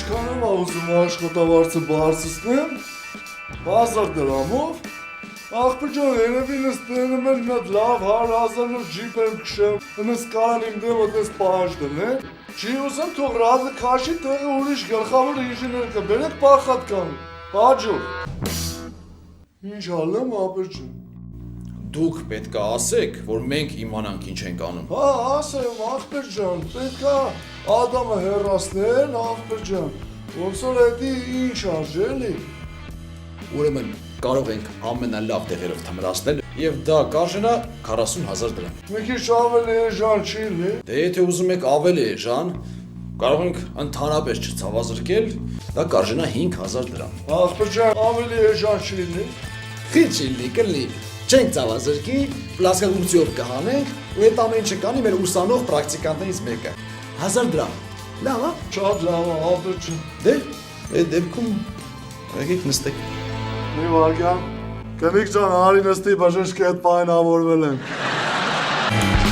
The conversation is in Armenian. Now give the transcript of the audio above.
ինչքան եմ ուզում աշխատավարձը բարձրացնեմ, 1000 դրամով, աղբի ջան, երևի նստենում են մի հատ լավ 100,000-ով ջիպ եմ քշեմ, նս կարան իմ դեմը տես պահանջ դնեն, չի ուզեմ թող ռադը քաշի տեղը ուրիշ գլխավոր ինժեներ կա, բերեք պախատ կան, հաջող։ Ինչ ալեմ, աղբի ջան։ Դուք պետք է ասեք, որ մենք իմանանք ինչ ենք անում։ Հա, ասեմ, աղբի ջան, պետք է Ադամը հեռացնել, աղբի ջան, ոնց որ էդի ինչ արժի էլի։ Ուրեմն կարող ենք ամենալավ տեղերով թմրացնել եւ դա կարժենա 40,000 դրամ։ Մի քիչ ավելի էժան չի լի։ Դե եթե ուզում եք ավելի էժան, կարող ենք ընդհանրապես չցավազրկել, դա կարժենա 5,000 դրամ։ Աղբի ջան, ավելի էժան չի լի։ Խիչիլի կլի, չենք ցավազրկի, պլասկատուրցիով կհանենք, ու այդ ամեն ինչը կանի մեր ուսանող պրակտիկանտներից մեկը։ 1000 դրամ։ Լավ, հա։ Շատ լավ, աղբի ջան։ Դե, այդ դեպքում եկեք նստեք։ Մի վարքան, կնիկ ջան, արի նստի բժշկի հետ պայմանավորվել ենք։